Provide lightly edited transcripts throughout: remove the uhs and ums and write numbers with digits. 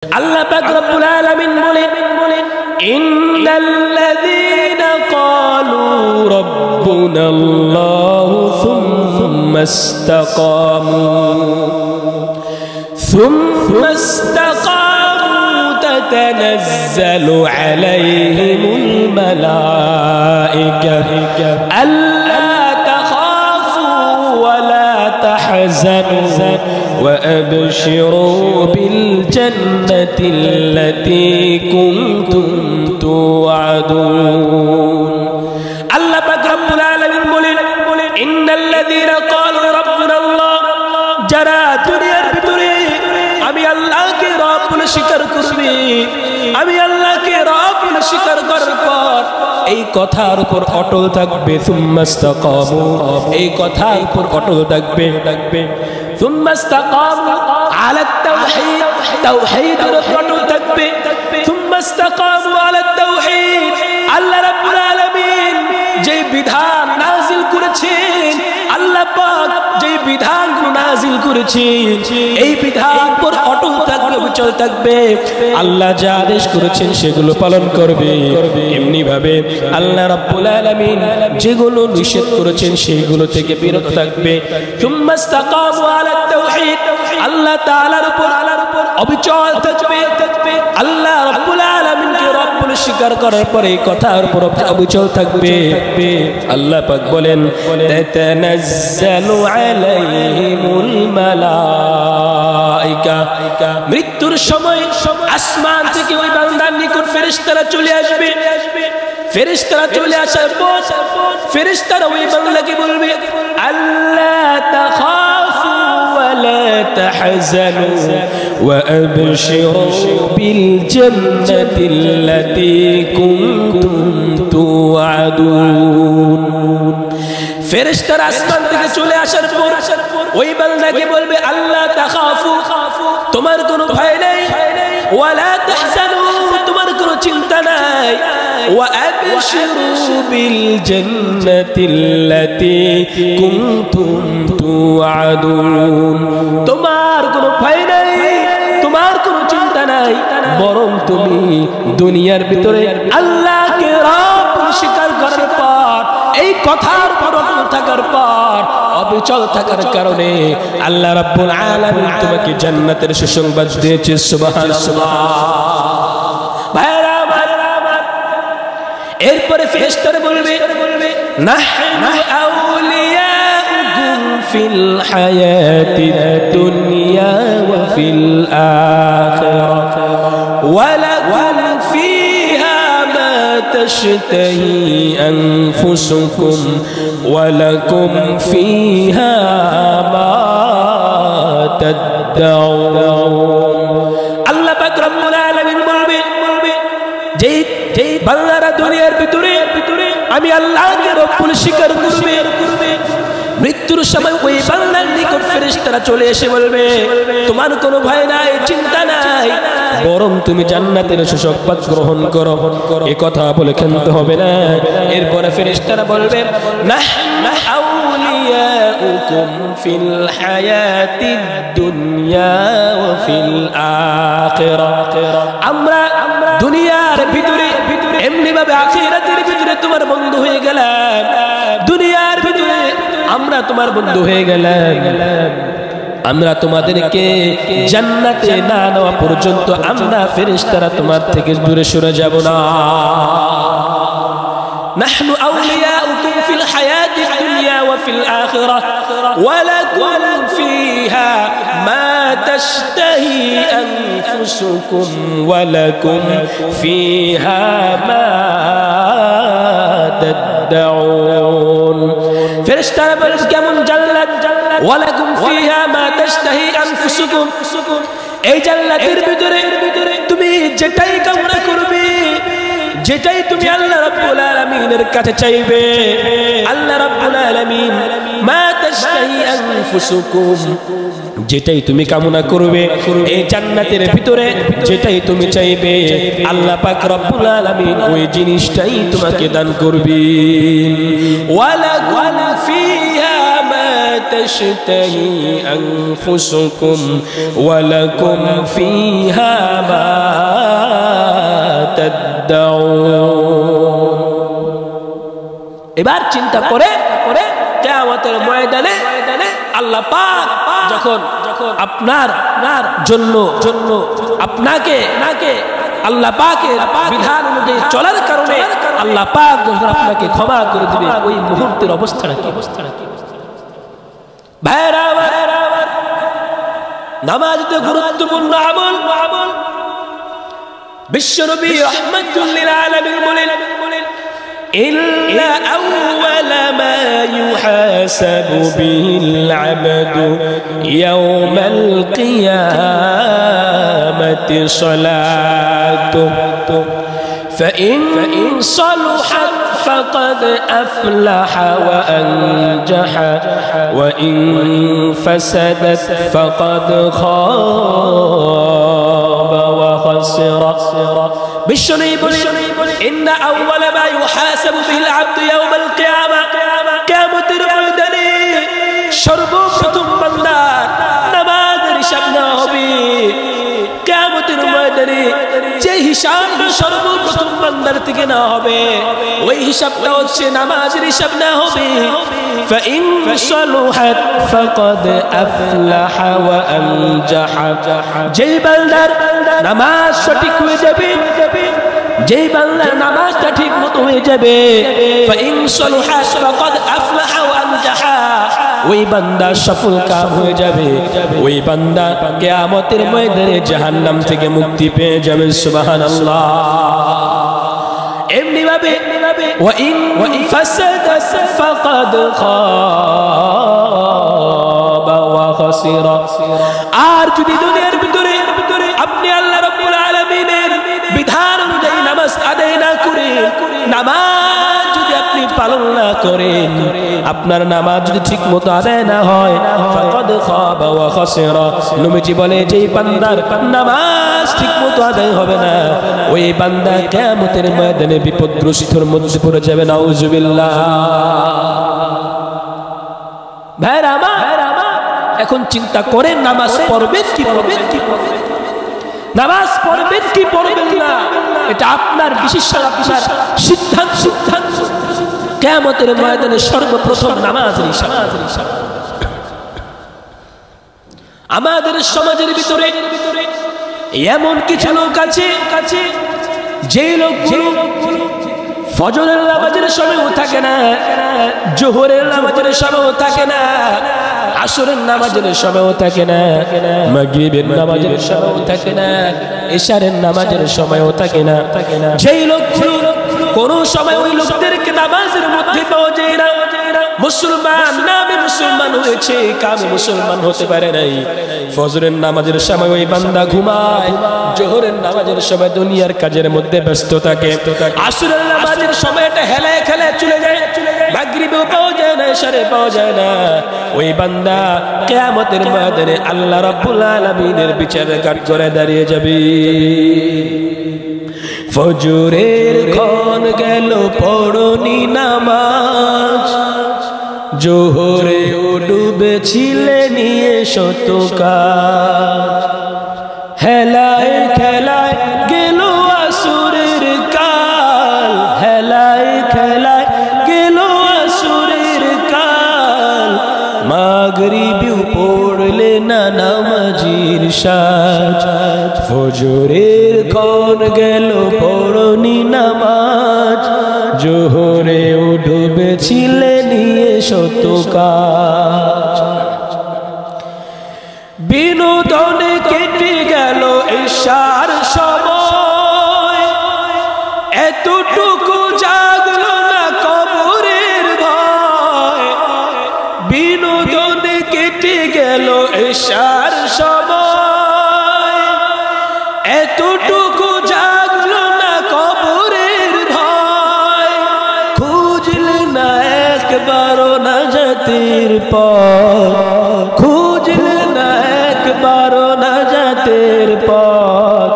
আল্লাহ পাক রব্বুল আলামিন বলেন ইন্নাল্লাযীনা ক্বালু রাব্বুনাল্লাহু সুম্মা ইসতাকামু তাতানাজ্জালু আলাইহিমুল মালায়েকা আল্লা তাখাফু ওয়া লা তাহজানু وأبشروا بالجنة التي كنتم توعدون الله পাক রব্বুল আলামিন বলেন ইন্নাল্লাযীনা ক্বালু রাব্বুনাল্লাহ যারা দুনিয়ার ভিতরে আমি আল্লাহকে রব বলে স্বীকার করবে আমি আল্লাহকে রব বলে স্বীকার করার পর এই কথার উপর অটল থাকবে সুম্মা ইসতাকামু এই কথার উপর অটল থাকবে ثم استقاموا على التوحيد توحيد ركن تكبي ثم استقاموا على التوحيد الله رب العالمين যেই বিধান নাযিল করেছেন আল্লাহ পাক যেই বিধান নাযিল করেছেন এই বিধান পর অটল থাকবে চল থাকবে আল্লাহ যা আদেশ করেছেন সেগুলো পালন করবে এমনি ভাবে আল্লাহ রাব্বুল আলামিন যেগুলো নিষেধ করেছেন সেগুলো থেকে বিরত থাকবে সুম্মা ইসতাকামু আলা তাওহীদ আল্লাহ তাআলার উপর অবিচল থাকবে আল্লাহ রাব্বুল আলামিনকে রব বলে স্বীকার করার পরে এই কথার উপর অবিচল থাকবে আল্লাহ পাক বলেন তাতানাজ্জালু আলাইহিমুল মালায়েকা মৃত্যুর সময় আসমান থেকে ওই বান্দার নিকট ফেরেশতারা চলে আসবে ফেরেশতারা চলে আসার পর ফেরেশতারা ওই বান্দাকে বলবে আল্লাহ তাখাফু ওয়া লা তাহজানু ওয়া আবশিরু বিল জান্নাতিল্লাতী কুনতুম তুআদুন ফেরেশতারা আসমান থেকে চলে আসার পর ওই বান্দাকে বলবে আল্লাহ তাখাফু তোমার কোনো ভয় নেই ওয়া লা তাহজানু তোমার কোনো চিন্তা নাই ওয়া আবশিরু বিল জান্নাতিল্লাতী কুনতুম তুআদুন তোমার কোনো ভয় নেই তোমার কোনো চিন্তা নাই বরং তুমি দুনিয়ার ভিতরে আল্লাহকে রব স্বীকার করার পর এই কথার পর অটল থাকার পর অবিচল থাকার কারণে আল্লাহ রাব্বুল আলামিন তোমাকে জান্নাতের সুসংবাদ দিয়েছে সুবহানাল্লাহ ভাইরা আমার এরপরে ফেরেশতারা বলবে নাহনু আউলিয়াউকুম ফিল হায়াতিদ দুনিয়া ওয়া ফিল আখিরাহ ওয়া লাকুম ফিহা মা تشتهي أنفسكم ولكم فيها ما تدعون الله পাক রব্বুল আলামিন বলবে যেই বান্দারা দুনিয়ার ভিতরে আমি আল্লাহকে রব বলে স্বীকার করবে মৃত্যুর সময় ওই বান্দার নিকট ফেরেশতারা চলে এসে বলবে তোমার কোনো ভয় নাই চিন্তা নাই বরং তুমি জান্নাতের সুসংবাদ গ্রহণ করো এই কথা বলে ক্ষান্ত হবে না এরপরে ফেরেশতারা বলবে নাহনু আউলিয়াউকুম ফিল হায়াতিদ দুনিয়া ওয়া ফিল আখিরাহ আমরা দুনিয়ার ভিতরে এমনি ভাবে আখিরাতের ভিতরে তোমার বন্ধু হয়ে গেলাম দুনিয়ার ভিতরে আমরা তোমার বন্ধু হয়ে গেলাম আমরা তোমাদেরকে জান্নাতে না নেওয়া পর্যন্ত আমরা ফেরেশতারা তোমার থেকে দূরে সরে যাব না নাহনু আউলিয়াউকুম ফিল হায়াতিদ দুনিয়া ওয়া ফিল আখিরাহ ওয়া লাকুম ফিহা মা তাশতাহি আনফুসুকুম ওয়া লাকুম ফিহা মা তাদউন ফেরেশতারা বলেন কেমন জান্নাত ওয়ালাকুম ফিহা মা তাশতাহি আনফুসুকুম এই জান্নাতের ভিতরে তুমি যেটাই কামনা করবে যেটাই তুমি আল্লাহ রাব্বুল আলামিনের কাছে চাইবে আল্লাহ রাব্বুল আলামিন মা তাশতাহি আনফুসুকুম যেটাই তুমি কামনা করবে এই জান্নাতের ভিতরে যেটাই তুমি চাইবে আল্লাহ পাক রব্বুল আলামিন ওই জিনিসটাই তোমাকে দান করবেন ওয়ালাকুম ফিহা মা تشتهي أنفسكم ولكم فيها ما تدعون এবার চিন্তা করে কিয়ামতের ময়দানে আল্লাহ পাক যখন আপনার জন্য আপনাকে আল্লাহ পাকের বিধান অনুযায়ী চলার কারণে আল্লাহ পাক যখন আপনাকে ক্ষমা করে দিবে ওই মুহূর্তের অবস্থাটা কি ভাইরা নামাজ তো গুরুত্বপূর্ণ আমল বিশ্বনবী রাহমাতুল লিল আলামিন বলেন إلا أول ما يحاسب به العبد يوم القيامة صلاته فإن صلحت فقد أفلح وأنجح وإن فسدت فقد خاب وخسر বিশ্বনবী বলেন ইন্না আউওয়ালা মা ইউহাসাবু বিল আবদু ইয়াউমাল কিয়ামা কিয়ামতের ময়দানে সর্বপ্রথম বান্দার নামাজের হিসাব নেওয়া হবে কিয়ামতের ময়দানে যে হিসাব সর্বপ্রথম বান্দার থেকে নেওয়া হবে ওই হিসাবটা হচ্ছে নামাজের হিসাব নেওয়া হবে فإن صلحت فقد أفلح وأنجح যেই বান্দার নামাজ সঠিক হয়ে যাবে যেই বান্দার নামাজটা ঠিক মতো হয়ে যাবে فإن صلحت فقد أفلح وأنجح ওই বান্দা সফল কাম হয়ে যাবে ওই বান্দা কিয়ামতের ময়দানে জাহান্নাম থেকে মুক্তি পেয়ে যাবে সুবহানাল্লাহ এমনি ভাবে وإن فسدت فقد خاب وخسر আর যদি দুনিয়ার ভিতরে আপনি আল্লাহ রাব্বুল আলামিনের বিধান অনুযায়ী নামাজ আদায় না করেন নামাজ যদি আপনি পালন না করেন আপনার নামাজ যদি ঠিকমতো আদায় না হয় ফাকাদ খাবা ওয়া খাসিরা নবীজি বলে যেই বান্দার নামাজ ঠিকমতো আদায় হবে না ওই বান্দা কিয়ামতের ময়দানে বিপদগ্রস্তর মধ্যে পড়ে যাবে নাউজুবিল্লাহ ভাইরা এখন চিন্তা করেন নামাজ পড়বেন কি নামাজ পড়বেন কি পড়বেন না এটা আপনার বিশেষ আপনার সিদ্ধান্ত কিয়ামতের ময়দানে সর্বপ্রথম নামাজের হিসাব আমাদের সমাজের ভিতরে এমন কিছু লোক আছে যে লোকগুলো ফজরের নামাজের সময়ও থাকে না জোহরের নামাজের সময়ও থাকে না আসরের নামাজের সময়ও থাকে না মাগরিবের নামাজের সময়ও থাকে না ইশারের নামাজের সময়ও থাকে না যেই লোকগুলো কোন সময় ওই লোকদেরকে নামাজের মধ্যে পাওয়া যায় না মুসলমান নামে মুসলমান হয়েছে কামে মুসলমান হতে পারে নাই ফজরের নামাজের সময় ওই বান্দা ঘুমায় জোহরের নামাজের সময় দুনিয়ার কাজের মধ্যে ব্যস্ত থাকে আসরের নামাজের সময়টা হেলায় খেলায় চলে যায় মাগরিবেও পাওয়া যায় না ইশারে পাওয়া যায় না ওই বান্দা কিয়ামতের ময়দানে আল্লাহ রাব্বুল আলামিনের বিচারের কাঠগড়ে দাঁড়িয়ে যাবে ফজরের ক্ষণ গেল পড়নি নামাজ জোহরে ডুবেছিলে নিয়ে শত কাজ হেলায় খেলায় গেল আসরের কাল হেলায় খেলায় গেল আসরের কাল মাগরিবেও পড়লে না নামাজির সাজ ফজরের ক্ষণ গেল পড়নি নামাজ জোহরেও ডুবেছিলে নিয়ে শত কাজ বিনোদনে কেটে গেল ঈশার সময় এতটুকু জাগলো না কবরের ভয় বিনোদনে কেটে গেল ঈশার সময় এতটুকু জাগলো না কবরের ভয় খুঁজলে না একবারও না জাতির পথ খুঁজলে না একবারও না জাতির পথ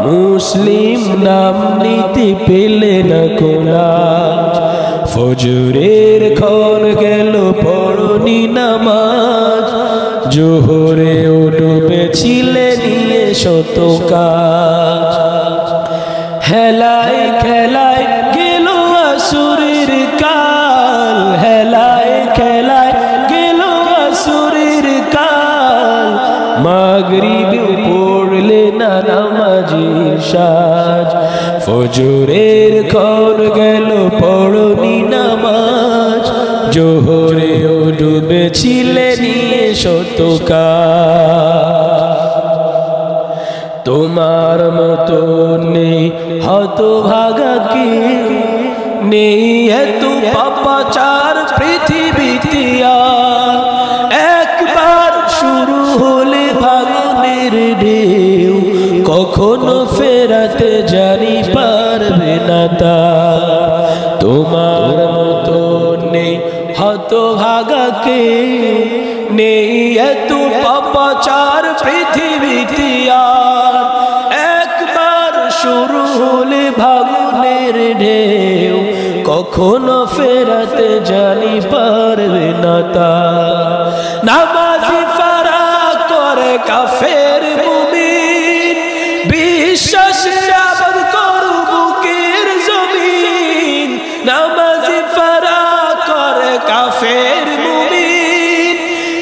মুসলিম নাম নিতে পেলে না কোলাজ ফজরের ক্ষণ গেল পড়নি নামাজ জোহরে ডুবেছিলে নিয়ে শত কাজ হেলায় খেলায় গেল আসুরের কাল হেলায় খেলায় গেল আসুরের কাল মাগরিব পড়লে না নামাজির সাজ ফজরের ক্ষণ গেল পড়নি নামাজ জোহরে ডুবেছিলে নিয়ে শত কাজ তোমার মতো নেই হতভাগা কে নেই এত পাপাচার পৃথিবীতে আর একবার শুরু হলে ভাঙনের ঢেউ কখনো ফেরাতে জানি পারবে না তা তোমার মতো নেই হতভাগা কে নেই এত পাপাচার পৃথিবীতে আর একবার শুরু হলে ভাঙনের ঢেউ কখনো ফেরাতে জানি পারবে না তা নামাজি ফারা করে কাফের মুমিন বিশ্বাসে আবাদ করু বুকের জমিন নামাজি ফারা করে কাফের মুমিন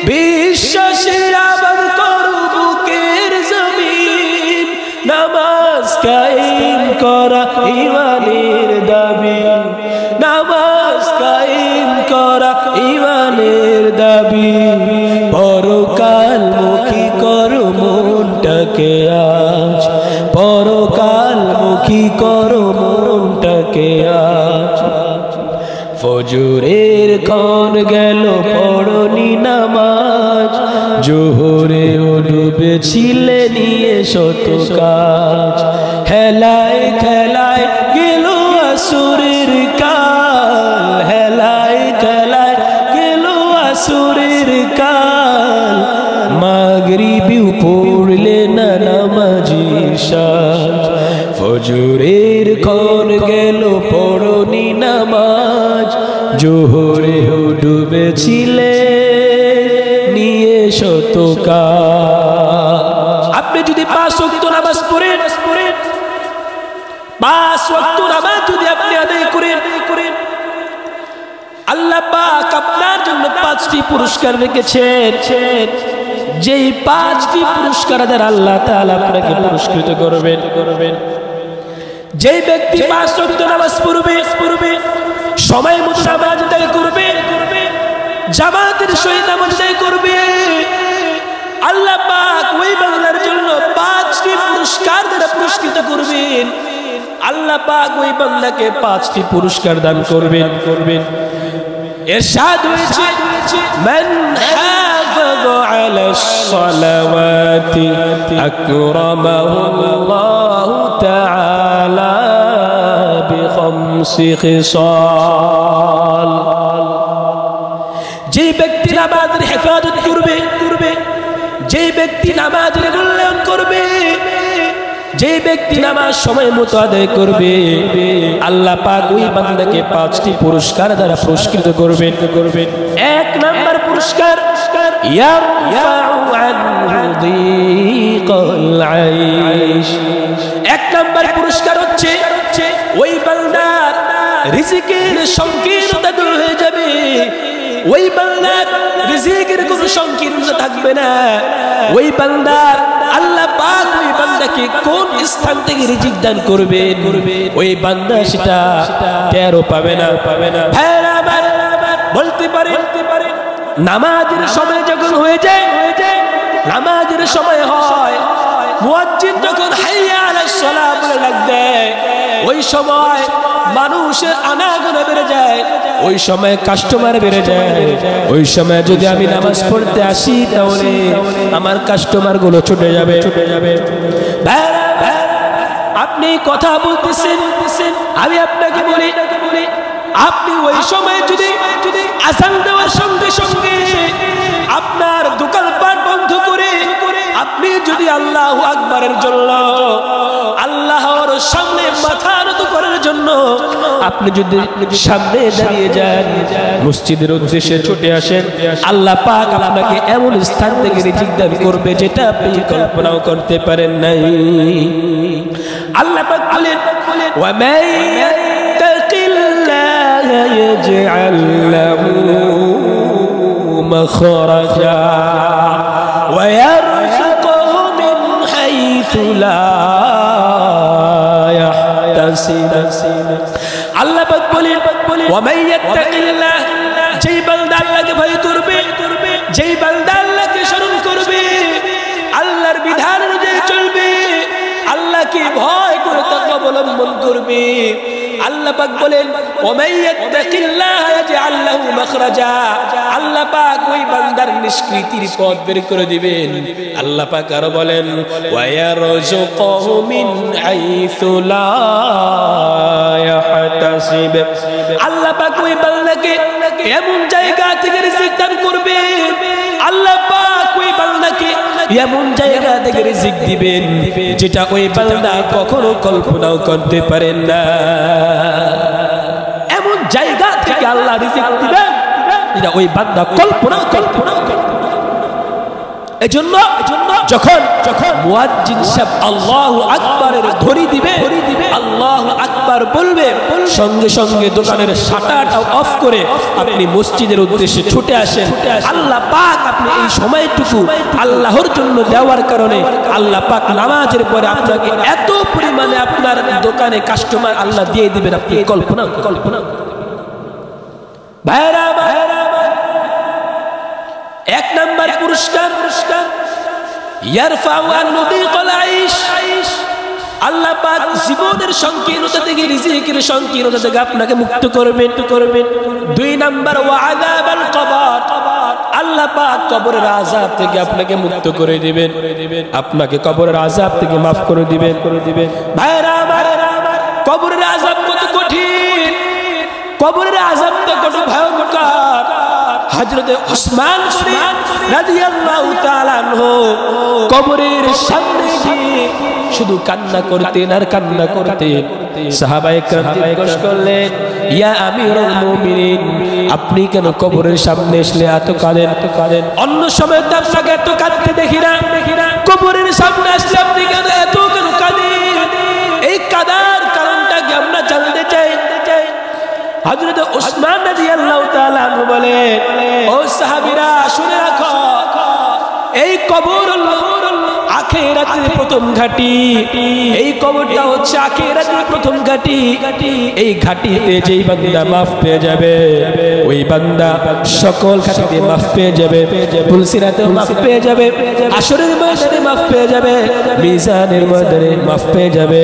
বিশ্বাসে আবাদ করু বুকের জমিন নামাজ কায়েম করা ঈমানের দাবি নামাজ কায়েম করা ঈমানের দাবি পরকাল মুখী করো মনটাকে আজ পরকাল মুখী করো মনটাকে আজ ফজরের ক্ষণ গেল পড়নি নামাজ জোহরে ডুবেছিলে নিয়ে শত কাজ হেলায় খেলায় গেল আসুরের কাল হেলায় খেলায় গেল আসুরের কাল মাগরিবি পড়লে না নামাজির সাজ ফজরের ক্ষণ গেল পড়নি নামাজ জোহরে ডুবেছিলে নিয়ে শত কাজ আপনি যদি 5 ওয়াক্ত নামাজ পড়েন 5 ওয়াক্ত নামাজ যদি আপনি আদায় করেন আল্লাহ পাক আপনার জন্য 5টি পুরস্কার রেখেছেন যেই 5টি পুরস্কার দ্বারা আল্লাহ তাআলা আপনাকে পুরস্কৃত করবেন যেই ব্যক্তি 5 ওয়াক্ত নামাজ পড়বে সময় মতো নামাজ আদায় করবে জামাতের সহিত নামাজ আদায় করবে আল্লাহ পাক ওই বান্দার জন্য 5টি পুরস্কার দ্বারা পুরস্কৃত করবেন আল্লাহ পাক ওই বান্দাকে 5টি পুরস্কার দান করবেন ইরশাদ হয়েছে মান হাফাযা আলাস সালাওয়াতি আকরামাহুল্লাহু তাআলা বিখামসি খিসাল যে ব্যক্তি নামাজের হেফাজত করবে যে ব্যক্তি নামাজের মূল্যায়ন করবে যে ব্যক্তি নামাজ সময় মতো আদায় করবে আল্লাহ পাক ওই বান্দাকে 5টি পুরস্কার দ্বারা পুরস্কৃত করবেন 1 নাম্বার পুরস্কার ইয়ারফাউ আনহু দীকাল আইশ 1 নাম্বার পুরস্কার হচ্ছে ওই বান্দার রিজিকের সংকীর্ণতা দূর হয়ে যাবে ওই বান্দার রিজিকের কোনো সংকীর্ণতা থাকবে না ওই বান্দার আল্লাহ পাক ওই বান্দাকে কোন স্থান থেকে রিজিক দান করবে ওই বান্দা সেটা টেরও পাবে না বলতে পারে নামাজের সময় যখন হয়ে যায় নামাজের সময় হয় মুয়াজ্জিন যখন হাইয়া আলাস সালাহ বলে ডাক দেয় ওই সময় মানুষের আনাগোনা বেড়ে যায় ওই সময় কাস্টমার বেড়ে যায় ওই সময় যদি আমি নামাজ পড়তে আসি তাহলে আমার কাস্টমার গুলো ছুটে যাবে আপনি কথা বলতেছেন আমি আপনাকে বলি আপনি ওই সময় যদি আযান দেওয়ার সঙ্গে সঙ্গে আপনার দোকানপাট বন্ধ করে আপনি যদি আল্লাহু আকবারের জন্য আল্লাহর সামনে মাথা নত করার জন্য আপনি যদি সামনে দাঁড়িয়ে যান, মসজিদের উদ্দেশ্যে ছুটে আসেন, আল্লাহ পাক আপনাকে এমন স্থান থেকে রিজিক দান করবে যেটা আপনি কল্পনাও করতে পারেন নাই। আল্লাহ পাক বলেন, ওয়া মান ইয়াত্তাকিল্লাহা ইয়াজআল লাহু মাখরাজা ওয়া ইয়ারযুকহু মিন হাইথু লা ইয়াহতাসিব। আল্লাহ পাক বলেন, ওয়া মান ইয়াত্তাকিল্লাহ, যেই বান্দা আল্লাহকে ভয় করবে, যেই বান্দা আল্লাহকে স্মরণ করবে, আল্লাহর বিধান অনুযায়ী চলবে, আল্লাহকে ভয় করে তাকওয়া অবলম্বন করবে, আল্লাহ পাক বলেন, ওয়া মান ইয়াত্তাকিল্লাহ ইয়াজআল লাহু মাখরাজা, আল্লাহ পাক ওই বান্দার নিষ্কৃতির পথ বের করে দিবেন। আল্লাহ পাক আরো বলেন, ওয়া ইয়ারযুকহু মিন হাইথু লা ইয়াহতাসিব, আল্লাহ পাক ওই বান্দাকে এমন জায়গা থেকে রিজিক দান করবে, আল্লাহ পাক ওই বান্দাকে এমন জায়গা থেকে রিজিক দিবেন যেটা ওই বান্দা কখনো কল্পনাও করতে পারেন না। এমন জায়গা থেকে আল্লাহ রিজিক দিবেন যেটা ওই বান্দা কল্পনা এজন্য যখন মুয়াজ্জিন সাহেব আল্লাহু আকবারের ধ্বনি দিবে, আল্লাহু আকবার বলবে, সঙ্গে সঙ্গে দোকানের শাটারটা অফ করে আপনি মসজিদের উদ্দেশ্যে ছুটে আসেন। আল্লাহ পাক আপনি এই সময়টুকু আল্লাহর জন্য দেওয়ার কারণে আল্লাহ পাক নামাজের পরে আপনাকে এত পরিমাণে আপনার দোকানে কাস্টমার আল্লাহ দিয়ে দিবেন, আপনি কল্পনা। ভাইরা এক নাম্বার পুরস্কার, ইয়ারফাউ আন-নুদিকাল আইশ, আল্লাহ পাক জীবনের সংকীর্ণতা থেকে, রিজিকের সংকীর্ণতা থেকে আপনাকে মুক্ত করবেন। দুই নাম্বার ওয়া আযাবাল কবর, আল্লাহ পাক কবরের আযাব থেকে আপনাকে মুক্ত করে দিবেন, আপনাকে কবরের আযাব থেকে maaf করে দিবেন। ভাইরা আমার, কবরের আযাব কত কঠিন, কবরের আযাবটা কত ভয়ঙ্কর। হযরত ওসমান রাদিয়াল্লাহু তাআলা আনহু কবরের সামনে গিয়ে শুধু কান্না করতেন আর কান্না করতেন। সাহাবায়ে কেরাম জিজ্ঞেস করলেন, ইয়া আমিরুল মুমিনিন, আপনি কেন কবরের সামনে এসে এত কাঁদেন? অন্য সময় তো আপনাকে এত কাঁদতে দেখি না, কবরের সামনে আসলে আপনি কেন কাঁদেন? এই কাঁদার কারণটা কি আমরা জানতে চাই। হযরত ওসমান রাদিয়াল্লাহু তাআলা আনহু বলে, ও সাহাবীরা শুনে রাখো, এই কবর হলো আখিরাতের প্রথম ঘাঁটি, এই কবরটা হচ্ছে আখিরাতের প্রথম ঘাঁটি। এই ঘাঁটিতে যেই বান্দা মাফ পেয়ে যাবে, ওই বান্দা সকল ঘাঁটিতে মাফ পেয়ে যাবে, পুলসিরাতেও মাফ পেয়ে যাবে, আসরের ময়দানে মাফ পেয়ে যাবে, মিজানের ময়দানে মাফ পেয়ে যাবে।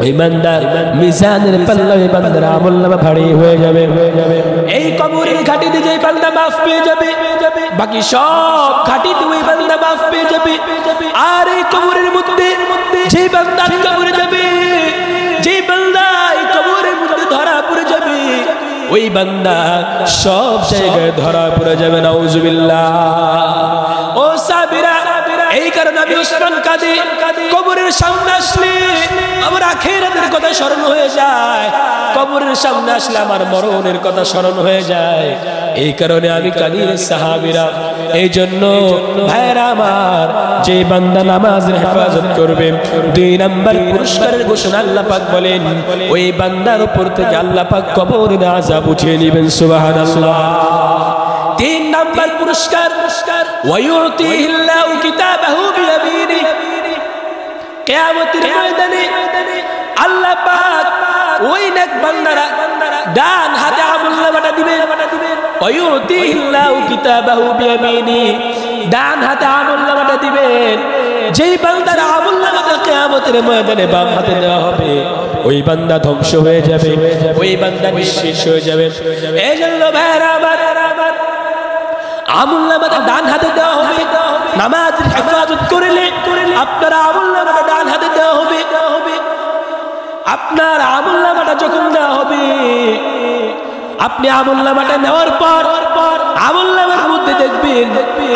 ওই বান্দা মিজানের পাল্লায় বান্দার আমলনামা ভারী হয়ে যাবে। এই কবরের ঘাঁটিতে যেই বান্দা মাফ পেয়ে যাবে, বাকি সব ঘাঁটিতে ওই বান্দা মাফ পেয়ে যাবে। আর এই কবরের মধ্যে যেই বান্দা কবরে যাবে, যেই বান্দা এই কবরের মধ্যে ধরা পড়ে যাবে, ওই বান্দা সব জায়গায় ধরা পড়ে যাবে। নাউজুবিল্লাহ। ও সাবিরা, এই কারণে আমি ওসমান কাঁদে, কবরের সামনে আসলে আমার আখিরাতের কথা স্মরণ হয়ে যায়, কবরের সামনে আসলে আমার মরণের কথা স্মরণ হয়ে যায়। এই কারণে আমি কাঁদি রে সাহাবীরা। এই জন্য ভাইরা আমার, যে বান্দা নামাজের হেফাজত করবে, 2 নাম্বার পুরস্কারের ঘোষণা আল্লাহ পাক বলেন, ওই বান্দার উপর থেকে আল্লাহ পাক কবরের আযাব উঠিয়ে নেবেন। সুবহানাল্লাহ। 3 নাম্বার পুরস্কার, ওয়ায়ুতিহিল্লাহু কিতাবাহু বিয়ামিনিহি, কিয়ামতের ময়দানে আল্লাহ পাক ওই নেক বান্দারা ডান হাতে আমলনামাটা দিবেন। ওয়ায়ুতিহিল্লাহু কিতাবাহু বিয়ামিনিহি, ডান হাতে আমলনামাটা দিবেন। যেই বান্দার আমলনামাটা কিয়ামতের ময়দানে বাম হাতে দেওয়া হবে, ওই বান্দা ধ্বংস হয়ে যাবে, ওই বান্দা নিঃশেষ হয়ে যাবে। এই জন্য ভাইরা আমার, আমলনামাটা ডান হাতে দেওয়া হবে। নামাজের হেফাজত করলে আপনার আমলনামাটা ডান হাতে দেওয়া হবে। আপনার আমলনামাটা যখন দেওয়া হবে, আপনি আমলনামাটা নেওয়ার পর আমলনামার মধ্যে দেখবেন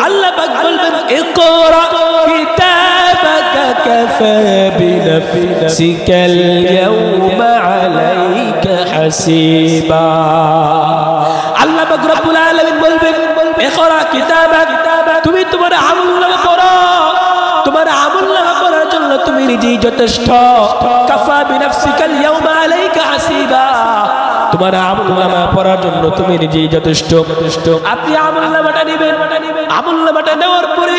আল্লাহ পাক বলবেন, ইকরা কিতাবাকা كفى بنفسك اليوم عليك حسيبا আল্লাহ পাক রব্বুল আলামিন বলবেন ইকরা কিতাবাক তুমি তোমার আমলনামা পড়ো তোমার আমলনামা পড়ার জন্য তুমি নিজেই যথেষ্ট কাফা বিনাফসিকাল ইয়াউমা আলাইকা হাসিবা তোমার আমলনামা পড়ার জন্য তুমি নিজেই যথেষ্ট আপনি আমলনামাটা নেবেন আমলনামাটা নেওয়ার পরে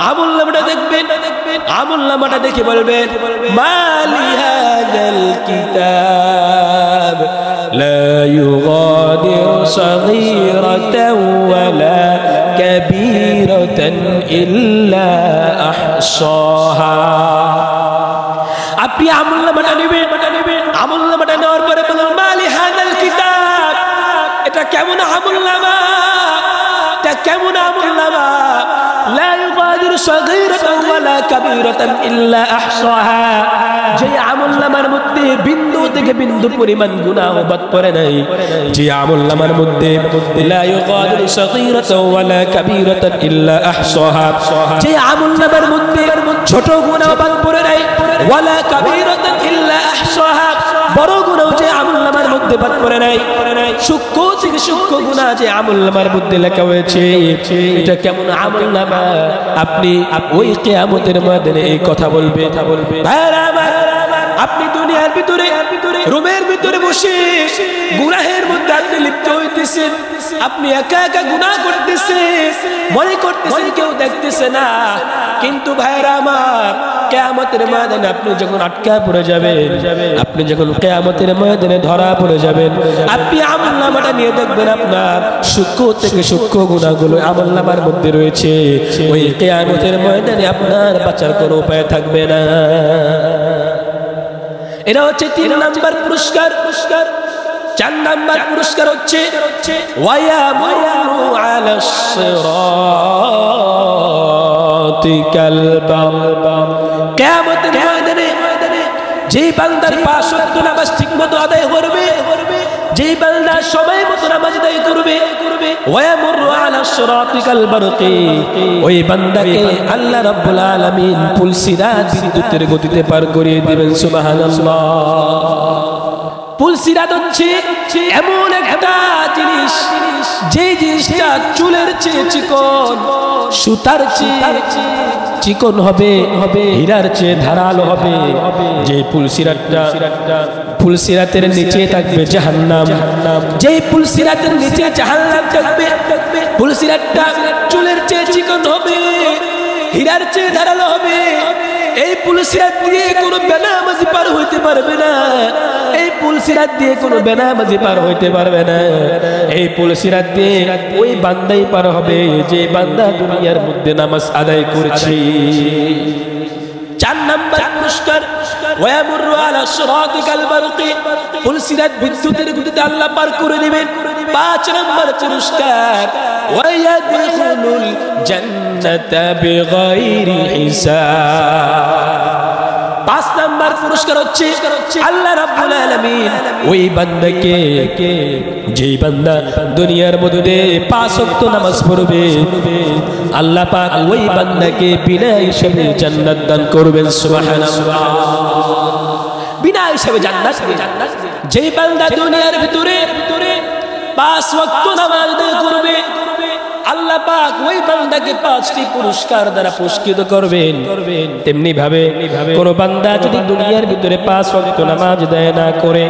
আমলনামাটা দেখবেন আমলনামাটা দেখে বলবেন মালি হাযাল কিতাব লা ইউগাদিরু সাগীরাতাও ওয়ালা কাবীরাতান ইল্লা আহসাহা আপনি আমলনামাটা নেবেন আমলনামাটা নেওয়ার পরে বলুন মালি হাযাল কিতাব এটা কেমন আমলনামা এটা কেমন আমলনামা লা ইউগাদিরু সাগীরাতাও ওয়ালা কাবীরাতান ইল্লা আহসাহা যে আমলনামার মধ্যে বিন্দু থেকে বিন্দু পরিমাণ গুনাহ বাদ পড়ে নাই যে আমলনামার মধ্যে লা ইউগাদিরু সাগীরাতাও ওয়ালা কাবীরাতান ইল্লা আহসাহা যে আমলনামার মধ্যে ছোট গুনাহ বাদ পড়ে নাই ওয়ালা কাবীরাতান ইল্লা আহসাহা বড় গুনাহ যে আমলনামার মধ্যে বাদ পড়ে নাই সূক্ষ্ম থেকে সূক্ষ্ম গুনাহ যে আমলনামার মধ্যে লেখা হয়েছে এটা কেমন আমলনামা আপনি ওই কিয়ামতের ময়দানে এই কথা বলবে আপনি দুনিয়ার ভিতরে রুমের ভিতরে বসে গুনাহের মধ্যে আপনি লিপ্ত হইতেছেন আপনি একা একা গুনাহ করতেছেন মনে করতেছেন কেউ দেখতেছে না কিন্তু ভাইরা আমার কিয়ামতের ময়দানে আপনি যখন আটকা পড়ে যাবেন আপনি যখন কিয়ামতের ময়দানে ধরা পড়ে যাবেন আপনি আমলনামাটা নিয়ে দেখবেন আপনার সূক্ষ্ম থেকে সূক্ষ্ম গুনাহগুলো আমলনামার মধ্যে রয়েছে ওই কিয়ামতের ময়দানে আপনার বাঁচার কোনো উপায় থাকবে না এটা হচ্ছে 3 নাম্বার পুরস্কার 4 নাম্বার পুরস্কার হচ্ছে ওয়ায়ামুরু আলাস সিরাতিকাল বাম কিয়ামতের ময়দানে যেই বান্দার 5 ওয়াক্ত নামাজ ঠিকমতো আদায় করবে যেই বান্দা সময় মতো নামাজ আদায় করবে ওয়ায়ামুরু আলাস সিরাতিকাল বারকি ওই বান্দাকে আল্লাহ রাব্বুল আলামিন পুলসিরাত বিদ্যুতের গতিতে পার করিয়ে দিবেন সুবহানাল্লাহ পুলসিরাত হচ্ছে এমন একটা জিনিস যে জিনিসটা চুলের চেয়ে চিকন সুতার চেয়ে চিকন হবে হীরার চেয়ে ধারালো হবে যে পুলসিরাতের নিচে থাকবে জাহান্নাম যেই পুলসিরাতের নিচে জাহান্নাম থাকবে পুলসিরাতটা চুলের চেয়ে চিকন হবে হীরার চেয়ে ধারালো হবে এই পুলসিরাত দিয়ে কোনো বেনামাজি পার হইতে পারবে না এই পুলসিরাত দিয়ে কোনো বেনামাজি পার হইতে পারবে না এই পুলসিরাত দিয়ে ওই বান্দাই পার হবে যে বান্দা দুনিয়ার মধ্যে নামাজ আদায় করেছে 4 নাম্বার পুরস্কার ওয়ায়ামুরু আলা সিরাতিকাল বারকি পুলসিরাত বিদ্যুতের গতিতে আল্লাহ পার করে দিবেন 5 নাম্বার পুরস্কার ওয়ায়াদখুলুল জান্নাতা বিগাইরি হিসাব 5 নাম্বার পুরস্কার হচ্ছে আল্লাহ রাব্বুল আলামিন ওই বান্দাকে যেই বান্দা দুনিয়ার মধ্যে 5 ওয়াক্ত নামাজ পড়বে আল্লাহ পাক ওই বান্দাকে বিনা হিসাবে জান্নাত দান করবেন সুবহানাল্লাহ বিনা হিসাবে জান্নাত যেই বান্দা দুনিয়ার ভিতরে 5 ওয়াক্ত নামাজ আদায় করবে আল্লাহ পাক ওই বান্দাকে 5টি পুরস্কার দ্বারা পুরস্কৃত করবেন তেমনি ভাবে কোন বান্দা যদি দুনিয়ার ভিতরে 5 ওয়াক্ত নামাজ আদায় না করে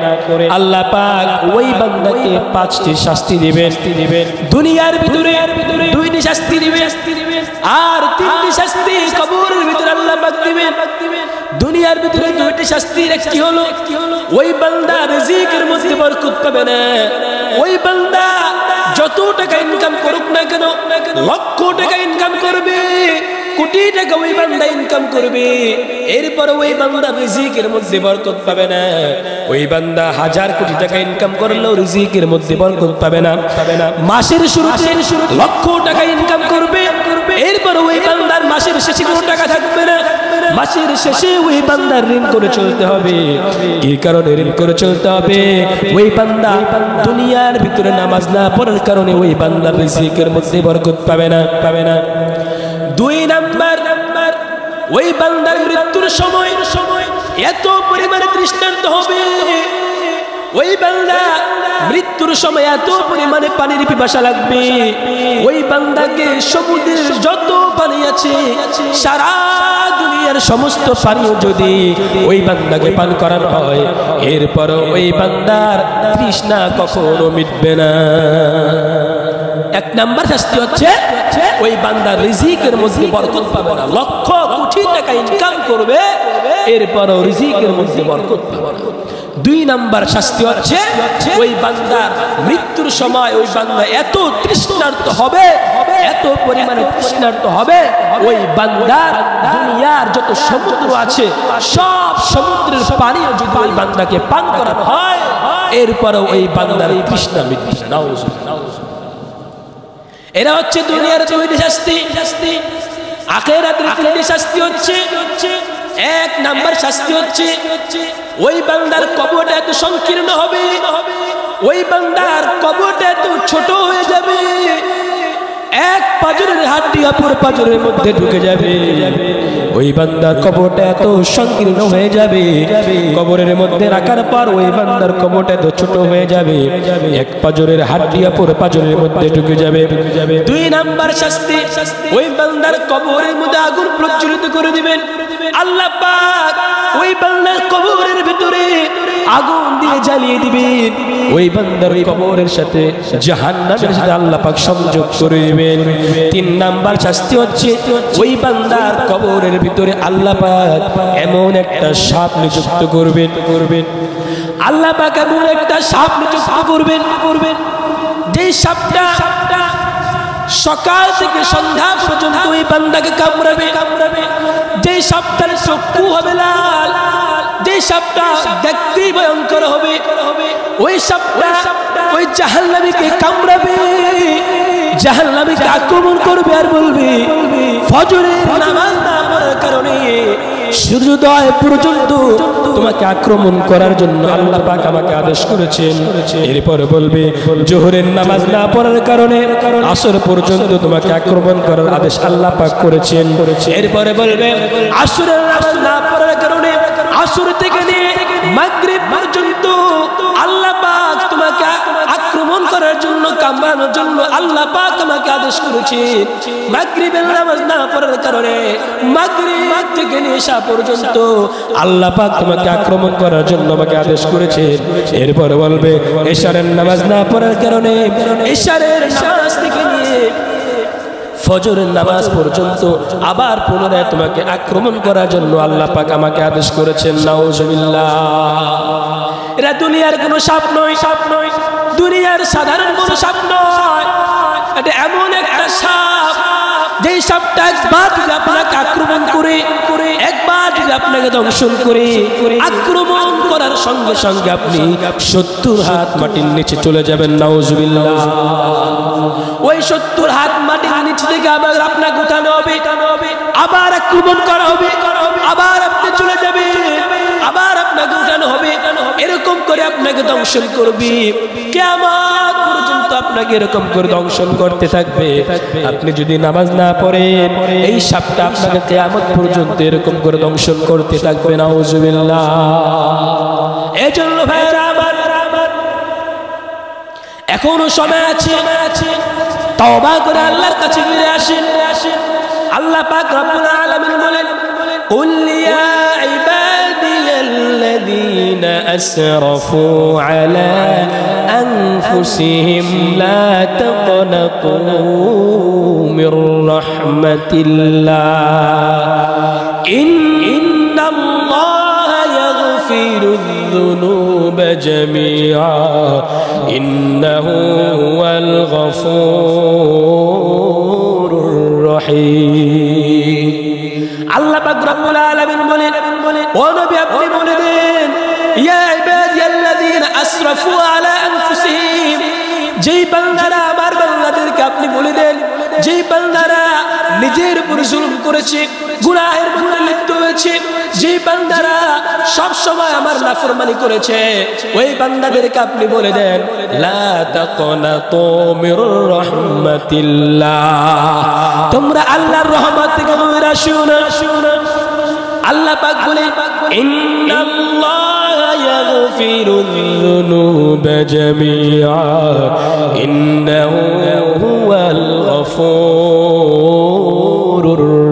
আল্লাহ পাক ওই বান্দাকে 5টি শাস্তি দিবেন দুনিয়ার ভিতরে 2টি শাস্তি দিবেন আর 3টি শাস্তি কবরের ভিতরে আল্লাহ পাক দিবেন দুনিয়ার ভিতরে 2টি শাস্তির একটি হলো ওই বান্দা রিজিকের মধ্যে বরকত পাবে না ওই বান্দা যত টাকা ইনকাম করুক না কেন লক্ষ টাকা ইনকাম করবে কোটি টাকা ওই বান্দা ইনকাম করবে এরপর ওই বান্দা রিজিকের মধ্যে বরকত পাবে না ওই বান্দা 1000 কোটি টাকা ইনকাম করলেও রিজিকের মধ্যে বরকত পাবে না মাসের শুরুতে লক্ষ টাকা ইনকাম করবে এরপর ওই বান্দার মাসের শেষে কোনো টাকা থাকবে না মাসের শেষে ওই বান্দার ঋণ করে চলতে হবে এই কারণে ঋণ করে চলতে হবে ওই বান্দা দুনিয়ার ভিতরে নামাজ না পড়ার কারণে ওই বান্দা রিজিকের মধ্যে বরকত পাবে না 2 নাম্বার ওই বান্দার মৃত্যুর সময় এত পরিমাণে তৃষ্ণার্ত হবে, ওই বান্দা মৃত্যুর সময় এত পরিমাণে পানির পিপাসা লাগবে, ওই বান্দাকে সমুদ্রের যত পানি আছে সারা দুনিয়ার সমস্ত পানিও যদি ওই বান্দাকে পান করানো হয়, এরপরও ওই বান্দার তৃষ্ণা কখনো মিটবে না। এক নাম্বার শাস্তি হচ্ছে ওই বান্দার রিজিকের মধ্যে বরকত পাবে না। লক্ষ কোটি টাকা ইনকাম করবে, এরপরও রিজিকের মধ্যে বরকত পাবে না। দুই নাম্বার শাস্তি হচ্ছে ওই বান্দার মৃত্যুর সময় ওই বান্দা এত তৃষ্ণার্ত হবে, এত পরিমাণে তৃষ্ণার্ত হবে, ওই বান্দার দুনিয়ার যত সমুদ্র আছে সব সমুদ্রের পানিও যদি ওই বান্দাকে পান করানো হয়, এরপরও ওই বান্দার তৃষ্ণা মিটবে না। এরা হচ্ছে দুনিয়ার দুইটি শাস্তি। আখিরাতের তিনটি শাস্তি হচ্ছে, এক নাম্বার শাস্তি হচ্ছে ওই বান্দার কবরটা এত সংকীর্ণ হবে, ওই বান্দার কবরটা এত ছোট হয়ে যাবে, এক পাঁজরের হাড্ডি অপর পাঁজরের মধ্যে ঢুকে যাবে। ওই বান্দার কবরটা এত সংকীর্ণ হয়ে যাবে, কবরের মধ্যে রাখার পর ওই বান্দার কবরটা এত ছোট হয়ে যাবে, এক পাঁজরের হাড্ডি অপর পাঁজরের মধ্যে ঢুকে যাবে। দুই নাম্বার শাস্তি, ওই বান্দার কবরের মধ্যে আগুন প্রজ্বলিত করে দিবেন আল্লাহ পাক। ওই বান্দার কবরের ভিতরে আগুন দিয়ে জ্বালিয়ে দিবেন, ওই বান্দার কবরের সাথে জাহান্নামের সাথে আল্লাহ পাক সংযোগ করে দিবেন। তিন নাম্বার শাস্তি হচ্ছে ওই বান্দার কবরের ভিতরে আল্লাহ পাক এমন একটা সাপ নিযুক্ত করবেন, আল্লাহ পাক এমন একটা সাপ নিযুক্ত করবেন যে সাপটা সকাল থেকে সন্ধ্যা পর্যন্ত ওই বান্দাকে কামড়াবে, যে সাপটার চক্ষু হবে লাল, যে সাপটা দেখতেই ভয়ঙ্কর হবে, ওই সাপটা ওই জাহান্নামীকে কামড়াবে, জাহান্নামীকে আক্রমণ করবে আর বলবে ফজরের নামাজ না পড়ার কারণে সূর্যোদয় পর্যন্ত তোমাকে আক্রমণ করার জন্য আল্লাহ পাক আমাকে আদেশ করেছেন। এরপরে বলবে জোহরের নামাজ না পড়ার কারণে আসর পর্যন্ত তোমাকে আক্রমণ করার আদেশ আল্লাহ পাক করেছেন। এরপরে বলবে আসরের নামাজ না পড়ার কারণে আসর থেকে নিয়ে মাগরিব পর্যন্ত আল্লাহ পাক তোমাকে আক্রমণ করার জন্য, কামড়ানোর জন্য আল্লাহ পাক আমাকে আদেশ করেছেন। মাগরিবের নামাজ না পড়ার কারণে মাগরিব থেকে নিয়ে ঈশা পর্যন্ত আল্লাহ পাক তোমাকে আক্রমণ করার জন্য আমাকে আদেশ করেছেন। এরপরে বলবে ঈশারের নামাজ না পড়ার কারণে ঈশারের নামাজ থেকে নিয়ে ফজরের নামাজ পর্যন্ত আবার পুনরায় তোমাকে আক্রমণ করার জন্য আল্লাহ পাক আমাকে আদেশ করেছেন। নাউজুবিল্লাহ। এরা দুনিয়ার কোনো সাপ নয়, দুনিয়ার সাধারণ কোনো সাপ নয়, এটা এমন একটা সাপ যেই সাপটা একবার যদি আপনাকে আক্রমণ করে, একবার যদি আপনাকে দংশন করে, আক্রমণ করার সঙ্গে সঙ্গে আপনি 70 হাত মাটির নিচে চলে যাবেন। নাউজুবিল্লাহ। ওই 70 হাত মাটির নিচে থেকে আবার আপনাকে উঠানো হবে, আবার আক্রমণ করা হবে, আবার আপনি চলে যাবেন, আবার আপনাকে উঠানো হবে, এরকম করে আপনাকে দংশন করবে। কিয়ামত পর্যন্ত আপনাকে এরকম করে দংশন করতে থাকবে। আপনি যদি নামাজ না পড়েন, এই সাপটা আপনাকে কিয়ামত পর্যন্ত এরকম করে দংশন করতে থাকবে। নাউজুবিল্লাহ। এজন্য ভাইরা আমার, এখনো সময় আছে, তওবা করে আল্লাহর কাছে ফিরে আসেন। আল্লাহ পাক রব্বুল আলামিন বলেন কুল ইয়া ইবাদিয়াল্লাযীনা আসরাফু আলা আনফুসিহিম লা তাকনাতু মির রাহমাতিল্লাহ ইন্নাল্লাহা ইয়াগফিরুয যুনুবা জামিআ ইন্নাহু হুয়াল গফুরুর রহিম। আল্লাহ পাক রব্বুল আলামিন বলেন ও নবী আপনি বলে দেন ইয়া ইবাদিয়াল্লাযীনা আসরাফু আলা আনফুসিহিম, যেই বান্দারা আমার বান্দাদেরকে আপনি বলে দেন যেই বান্দারা নিজের উপর জুলুম করেছে, গুনাহের মধ্যে লিপ্ত হয়েছে, যেই বান্দারা সব সময় আমার নাফরমানি করেছে, ওই বান্দাদেরকে আপনি বলে দেন লা তাকনাতু মির রাহমাতিল্লাহ, তোমরা আল্লাহর রহমত থেকে দূরে আসো না। আল্লাহ পাক বলেন ইন্নাল্লাহা ইয়াগফিরুয যুনুবা জামিআ ইন্নাহু হুয়াল গফুরুর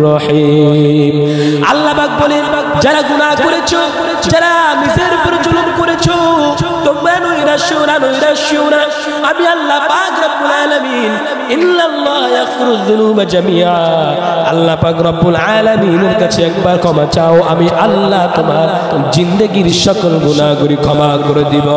রহিম। আল্লাহ পাক বলেন যারা গুনাহ করেছো, যারা নিজের উপর জুলুম করেছো, তোমরা নৈরাশ্য না, আমি আল্লাহ পাক রব্বুল আলামিন ইন্নাল্লাহা ইয়াগফিরুয যুনুবা জামিআ, আল্লাহ পাক রব্বুল আলামিনের কাছে একবার ক্ষমা চাও, আমি আল্লাহ তোমার জিন্দেগীর সকল গুনাহগুলি ক্ষমা করে দিব।